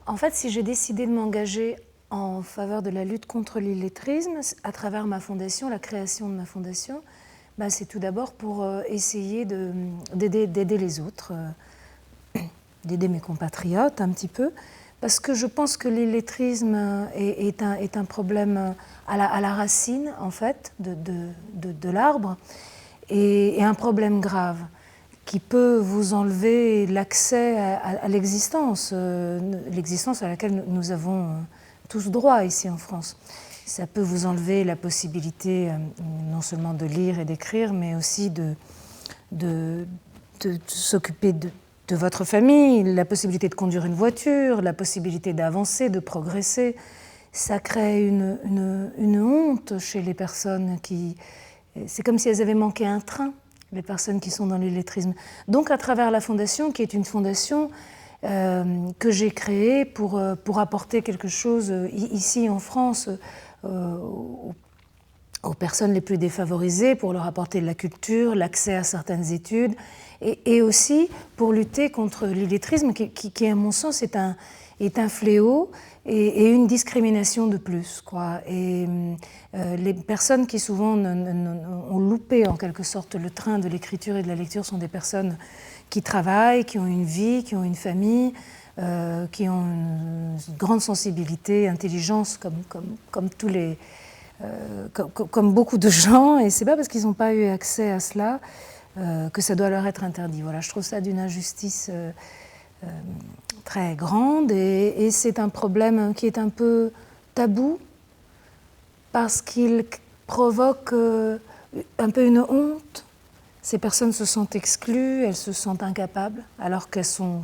En fait, si j'ai décidé de m'engager en faveur de la lutte contre l'illettrisme, à travers ma fondation, la création de ma fondation, c'est tout d'abord pour essayer d'aider les autres, d'aider mes compatriotes un petit peu, parce que je pense que l'illettrisme est un problème à la racine, en fait, de l'arbre, et un problème grave qui peut vous enlever l'accès à l'existence, l'existence à laquelle nous avons tous droit ici en France. Ça peut vous enlever la possibilité non seulement de lire et d'écrire, mais aussi de s'occuper de votre famille, la possibilité de conduire une voiture, la possibilité d'avancer, de progresser. Ça crée une honte chez les personnes qui... C'est comme si elles avaient manqué un train, les personnes qui sont dans l'illettrisme. Donc à travers la fondation, qui est une fondation que j'ai créée pour apporter quelque chose ici en France aux personnes les plus défavorisées, pour leur apporter de la culture, l'accès à certaines études, et aussi pour lutter contre l'illettrisme qui à mon sens, est un fléau et une discrimination de plus, quoi. Et les personnes qui souvent ont loupé en quelque sorte le train de l'écriture et de la lecture sont des personnes qui travaillent, qui ont une vie, qui ont une famille, qui ont une grande sensibilité, intelligence, comme tous les... comme beaucoup de gens, et c'est pas parce qu'ils n'ont pas eu accès à cela que ça doit leur être interdit. Voilà, je trouve ça d'une injustice très grande, et c'est un problème qui est un peu tabou parce qu'il provoque un peu une honte. Ces personnes se sentent exclues, elles se sentent incapables, alors qu'elles sont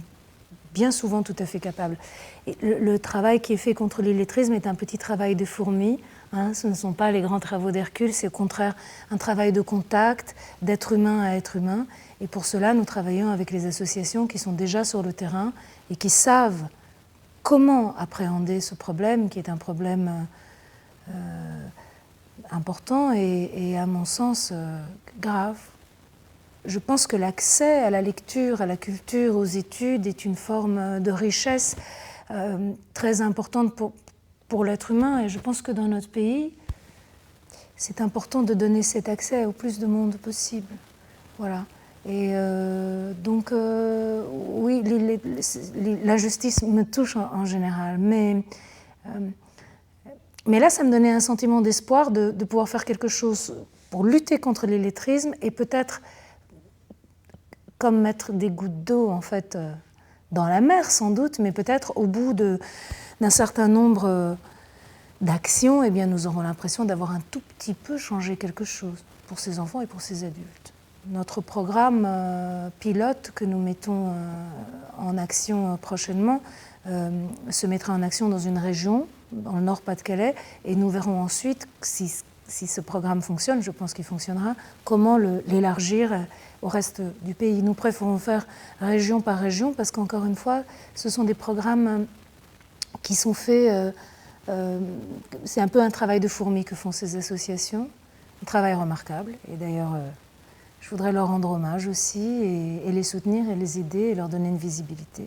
bien souvent tout à fait capables. Et le travail qui est fait contre l'illettrisme est un petit travail de fourmi. Ce ne sont pas les grands travaux d'Hercule, c'est au contraire un travail de contact, d'être humain à être humain. Et pour cela, nous travaillons avec les associations qui sont déjà sur le terrain et qui savent comment appréhender ce problème, qui est un problème important et à mon sens grave. Je pense que l'accès à la lecture, à la culture, aux études est une forme de richesse très importante pour l'être humain, et je pense que dans notre pays, c'est important de donner cet accès au plus de monde possible. Voilà. Et donc, oui, l'injustice me touche en général, mais là, ça me donnait un sentiment d'espoir de pouvoir faire quelque chose pour lutter contre l'illettrisme et peut-être comme mettre des gouttes d'eau, en fait, dans la mer, sans doute, mais peut-être au bout d'un certain nombre d'actions, eh bien, nous aurons l'impression d'avoir un tout petit peu changé quelque chose pour ces enfants et pour ces adultes. Notre programme pilote que nous mettons en action prochainement se mettra en action dans une région, dans le Nord-Pas-de-Calais, et nous verrons ensuite si ce programme fonctionne, je pense qu'il fonctionnera, comment l'élargir au reste du pays. Nous préférons faire région par région parce qu'encore une fois, ce sont des programmes qui sont faits, c'est un peu un travail de fourmi que font ces associations, un travail remarquable, et d'ailleurs je voudrais leur rendre hommage aussi et les soutenir et les aider et leur donner une visibilité.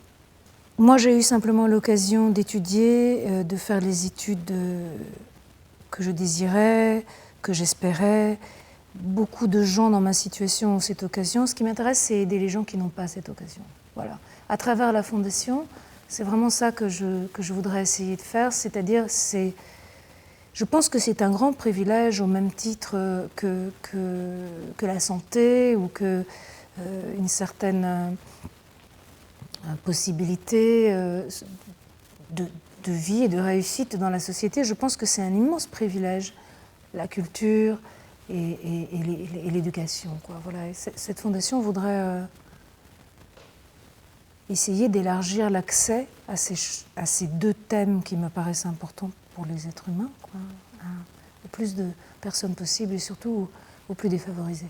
Moi j'ai eu simplement l'occasion d'étudier, de faire les études que je désirais, que j'espérais. Beaucoup de gens dans ma situation ont cette occasion. Ce qui m'intéresse, c'est aider les gens qui n'ont pas cette occasion. Voilà. À travers la Fondation, c'est vraiment ça que je voudrais essayer de faire, c'est-à-dire, je pense que c'est un grand privilège au même titre que la santé ou que une certaine possibilité de vie et de réussite dans la société. Je pense que c'est un immense privilège, la culture et l'éducation, quoi. Voilà. Et cette fondation voudrait essayer d'élargir l'accès à ces deux thèmes qui me paraissent importants pour les êtres humains, quoi, au plus de personnes possible et surtout aux plus défavorisés.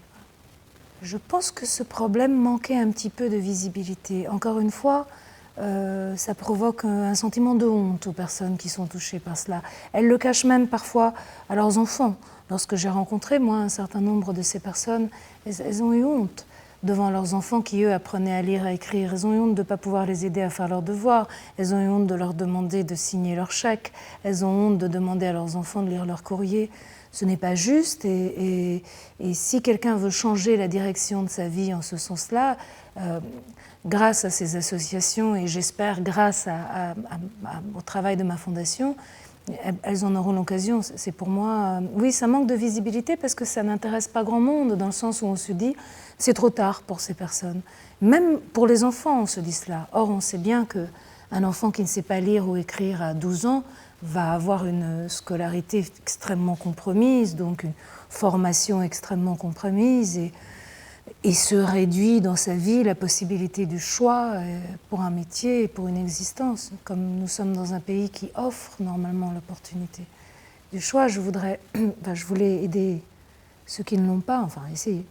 Je pense que ce problème manquait un petit peu de visibilité. Encore une fois, ça provoque un sentiment de honte aux personnes qui sont touchées par cela. Elles le cachent même parfois à leurs enfants. Lorsque j'ai rencontré, moi, un certain nombre de ces personnes, elles ont eu honte devant leurs enfants qui, eux, apprenaient à lire, à écrire. Elles ont eu honte de ne pas pouvoir les aider à faire leurs devoirs. Elles ont eu honte de leur demander de signer leur chèque. Elles ont honte de demander à leurs enfants de lire leur courrier. Ce n'est pas juste. Et si quelqu'un veut changer la direction de sa vie en ce sens-là, grâce à ces associations et j'espère grâce au travail de ma fondation, elles en auront l'occasion. C'est pour moi, oui, ça manque de visibilité parce que ça n'intéresse pas grand monde, dans le sens où on se dit c'est trop tard pour ces personnes. Même pour les enfants, on se dit cela. Or, on sait bien qu'un enfant qui ne sait pas lire ou écrire à 12 ans va avoir une scolarité extrêmement compromise, donc une formation extrêmement compromise et se réduit dans sa vie la possibilité du choix pour un métier et pour une existence. Comme nous sommes dans un pays qui offre normalement l'opportunité du choix, je voulais aider ceux qui ne l'ont pas, enfin essayer.